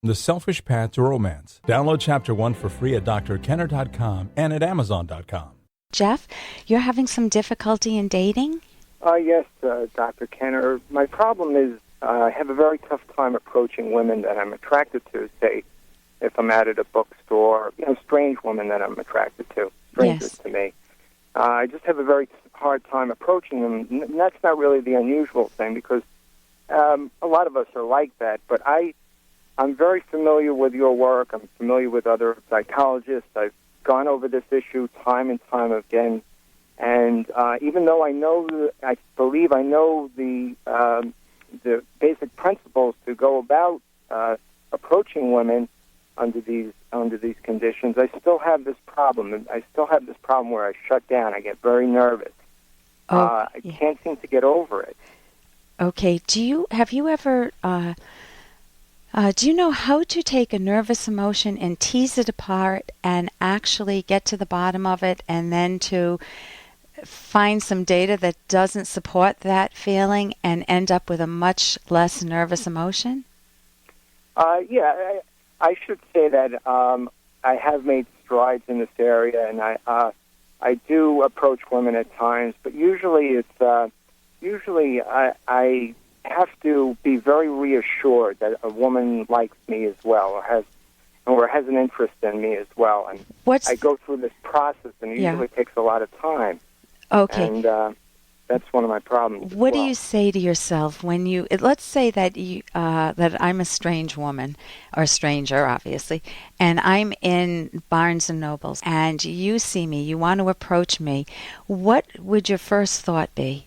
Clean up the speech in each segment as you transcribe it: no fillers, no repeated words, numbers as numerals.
The Selfish Path to Romance. Download Chapter 1 for free at drkenner.com and at amazon.com. Jeff, you're having some difficulty in dating? Yes, Dr. Kenner. My problem is I have a very tough time approaching women that I'm attracted to, say, if I'm out at a bookstore, strange women that I'm attracted to, strangers to me. I just have a very hard time approaching them. And that's not really the unusual thing because a lot of us are like that, but I'm very familiar with your work. I'm familiar with other psychologists. I've gone over this issue time and time again. And even though I believe I know the basic principles to go about approaching women under these conditions, I still have this problem. I still have this problem where I shut down. I get very nervous. I can't seem to get over it. Okay. Do you know how to take a nervous emotion and tease it apart and actually get to the bottom of it and then to find some data that doesn't support that feeling and end up with a much less nervous emotion? I should say that I have made strides in this area, and I do approach women at times, but usually I have to be very reassured that a woman likes me as well, or has an interest in me as well. And I go through this process, and it usually takes a lot of time. Okay. And that's one of my problems. What do you say to yourself when let's say that that I'm a strange woman, or a stranger, obviously, and I'm in Barnes & Nobles, and you see me, you want to approach me. What would your first thought be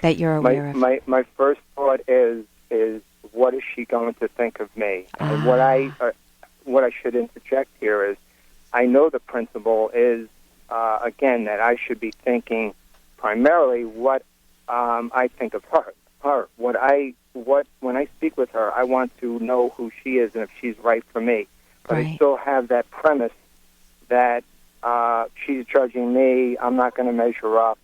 that you're aware of? My first thought is what is she going to think of me? And what I should interject here is I know the principle is again that I should be thinking primarily what I think of her. When I speak with her, I want to know who she is and if she's right for me. But I still have that premise that she's judging me. I'm not going to measure up.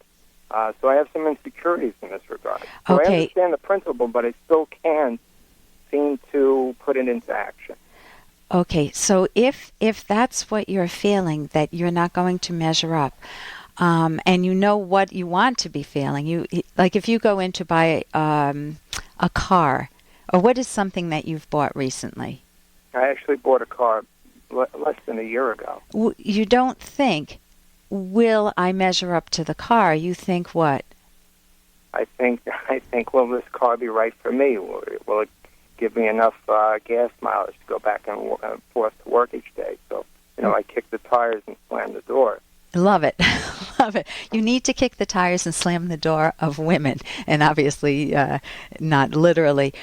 So I have some insecurities in this regard. So I understand the principle, but I still can't seem to put it into action. Okay, so if that's what you're feeling, that you're not going to measure up, and you know what you want to be feeling, like if you go in to buy a car, or what is something that you've bought recently? I actually bought a car less than a year ago. You don't think, will I measure up to the car? You think what? I think, will this car be right for me? Will it give me enough gas mileage to go back and forth to work each day? So, I kick the tires and slam the door. Love it. Love it. You need to kick the tires and slam the door of women, and obviously not literally.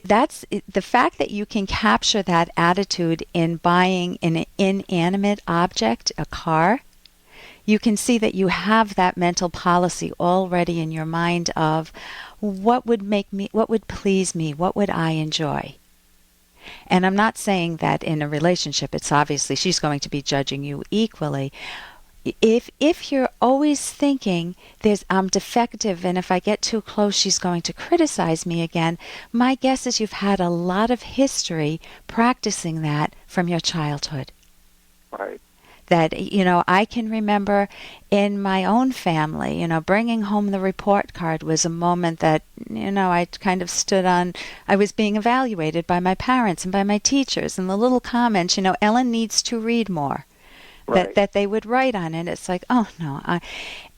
That's the fact that you can capture that attitude in buying an inanimate object, a car. You can see that you have that mental policy already in your mind of what would please me, what would I enjoy. And I'm not saying that in a relationship, it's obviously she's going to be judging you equally. If you're always thinking I'm defective and if I get too close she's going to criticize me again, my guess is you've had a lot of history practicing that from your childhood. Right. That, I can remember in my own family, bringing home the report card was a moment that, I kind of stood on. I was being evaluated by my parents and by my teachers, and the little comments, Ellen needs to read more. Right. That they would write on it. It's like, oh no,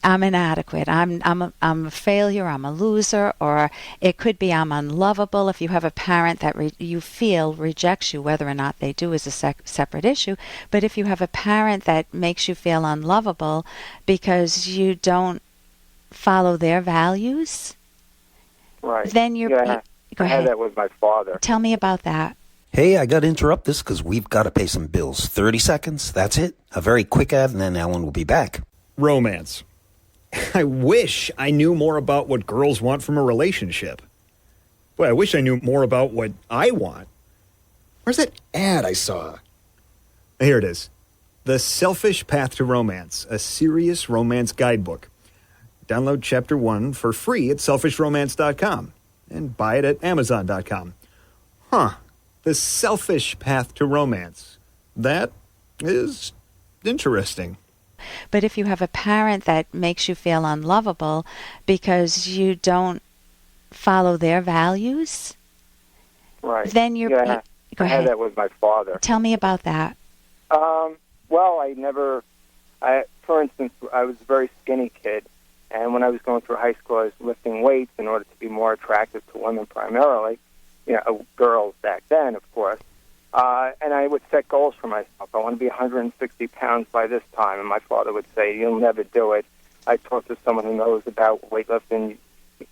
I'm inadequate. I'm a failure. I'm a loser. Or it could be I'm unlovable. If you have a parent that you feel rejects you, whether or not they do is a separate issue. But if you have a parent that makes you feel unlovable because you don't follow their values, right? Then you're. Go ahead. I had that with my father. Tell me about that. Hey, I got to interrupt this because we've got to pay some bills. 30 seconds, that's it. A very quick ad, and then Alan will be back. Romance. I wish I knew more about what girls want from a relationship. Boy, I wish I knew more about what I want. Where's that ad I saw? Here it is. The Selfish Path to Romance, a serious romance guidebook. Download Chapter 1 for free at selfishromance.com and buy it at amazon.com. Huh. The Selfish Path to Romance. That is interesting. But if you have a parent that makes you feel unlovable because you don't follow their values, Right. then you're... Yeah, Go I ahead. had that with my father. Tell me about that. Well, for instance, I was a very skinny kid, and when I was going through high school, I was lifting weights in order to be more attractive to women primarily, girls back then, of course. And I would set goals for myself. I want to be 160 pounds by this time, and my father would say, "You'll never do it." I talked to someone who knows about weightlifting.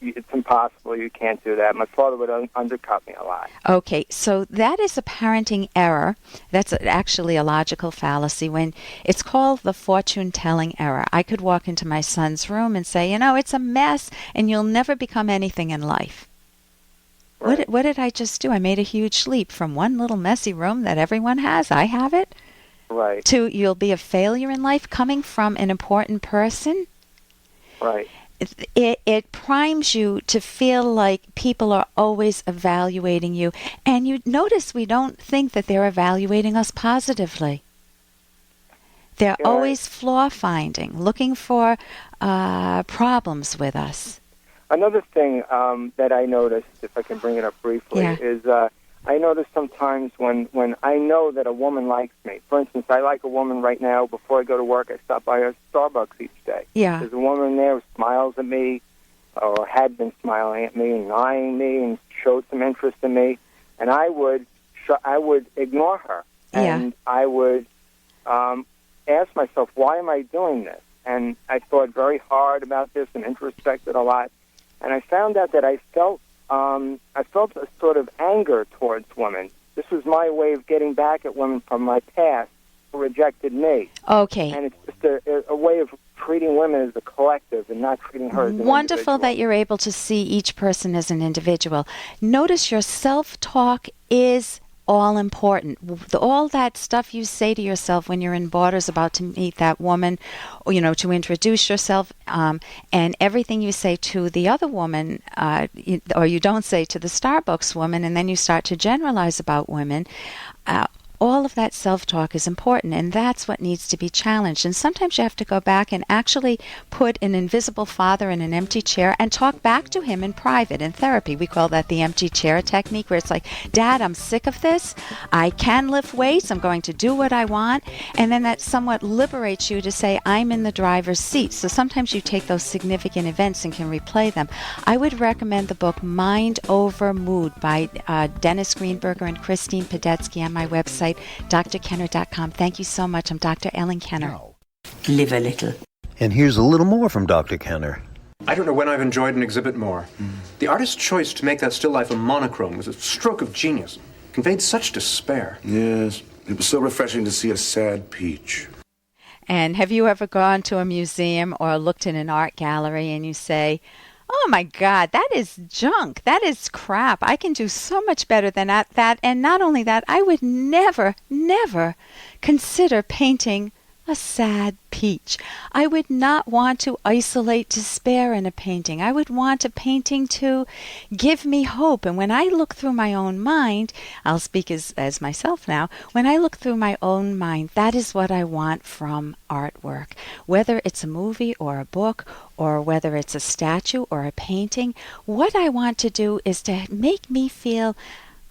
It's impossible. You can't do that. My father would undercut me a lot. Okay, so that is a parenting error. That's actually a logical fallacy. When it's called the fortune-telling error. I could walk into my son's room and say, it's a mess, and you'll never become anything in life. Right. What did I just do? I made a huge leap from one little messy room that everyone has, I have it, Right. to you'll be a failure in life coming from an important person. Right. It primes you to feel like people are always evaluating you. And you notice we don't think that they're evaluating us positively. They're Yeah. always flaw finding, looking for problems with us. Another thing that I noticed, if I can bring it up briefly, Yeah. is I notice sometimes when I know that a woman likes me. For instance, I like a woman right now. Before I go to work, I stop by a Starbucks each day. Yeah. There's a woman there who smiles at me, or had been smiling at me and eyeing me and showed some interest in me, and I would ignore her. Yeah. And I would ask myself, why am I doing this? And I thought very hard about this and introspected a lot. And I found out that I felt a sort of anger towards women. This was my way of getting back at women from my past who rejected me. Okay. And it's just a way of treating women as a collective and not treating her as an Wonderful individual. that you're able to see each person as an individual. Notice your self-talk is all important. All that stuff you say to yourself when you're in Borders about to meet that woman, or, to introduce yourself, and everything you say to the other woman, or you don't say to the Starbucks woman, and then you start to generalize about women. All of that self-talk is important, and that's what needs to be challenged. And sometimes you have to go back and actually put an invisible father in an empty chair and talk back to him in private, in therapy. We call that the empty chair technique, where it's like, Dad, I'm sick of this. I can lift weights. I'm going to do what I want. And then that somewhat liberates you to say, I'm in the driver's seat. So sometimes you take those significant events and can replay them. I would recommend the book Mind Over Mood by Dennis Greenberger and Christine Padetsky on my website, drkenner.com. Thank you so much. I'm Dr. Ellen Kenner. Live a little. And here's a little more from Dr. Kenner. I don't know when I've enjoyed an exhibit more. The artist's choice to make that still life a monochrome was a stroke of genius. Conveyed such despair. Yes, it was so refreshing to see a sad peach. And have you ever gone to a museum or looked in an art gallery and you say, oh my God, that is junk. That is crap. I can do so much better than that. And not only that, I would never, never consider painting a sad peach. I would not want to isolate despair in a painting. I would want a painting to give me hope. And when I look through my own mind, I'll speak as myself now, when I look through my own mind, that is what I want from artwork. Whether it's a movie or a book, or whether it's a statue or a painting, what I want to do is to make me feel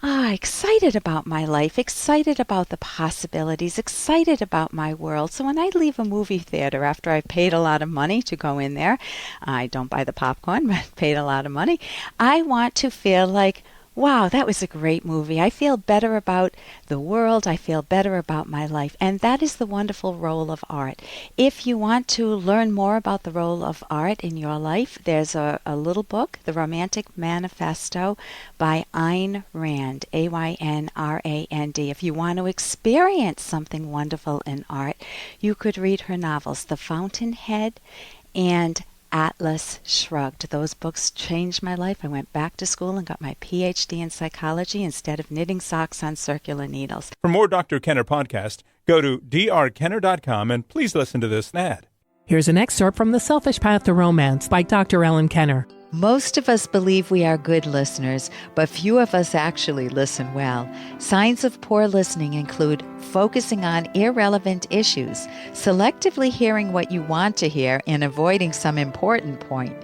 excited about my life, excited about the possibilities, excited about my world. So when I leave a movie theater after I've paid a lot of money to go in there, I don't buy the popcorn, but paid a lot of money, I want to feel like, wow, that was a great movie. I feel better about the world. I feel better about my life. And that is the wonderful role of art. If you want to learn more about the role of art in your life, there's a little book, The Romantic Manifesto by Ayn Rand, Aynrand. If you want to experience something wonderful in art, you could read her novels, The Fountainhead and Atlas Shrugged. Those books changed my life. I went back to school and got my PhD in psychology instead of knitting socks on circular needles. For more Dr. Kenner podcast, go to drkenner.com and please listen to this ad. Here's an excerpt from The Selfish Path to Romance by Dr. Ellen Kenner. Most of us believe we are good listeners, but few of us actually listen well. Signs of poor listening include focusing on irrelevant issues, selectively hearing what you want to hear and avoiding some important point,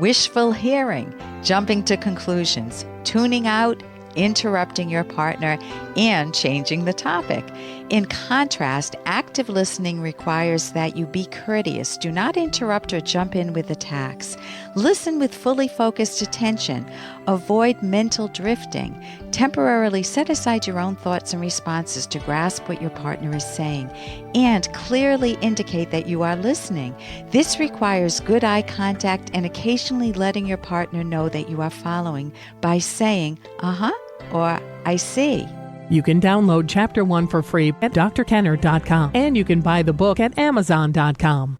wishful hearing, jumping to conclusions, tuning out, interrupting your partner, and changing the topic. In contrast, active listening requires that you be courteous. Do not interrupt or jump in with attacks. Listen with fully focused attention. Avoid mental drifting. Temporarily set aside your own thoughts and responses to grasp what your partner is saying, and clearly indicate that you are listening. This requires good eye contact and occasionally letting your partner know that you are following by saying, "Uh-huh," or "I see." You can download Chapter 1 for free at drkenner.com, and you can buy the book at amazon.com.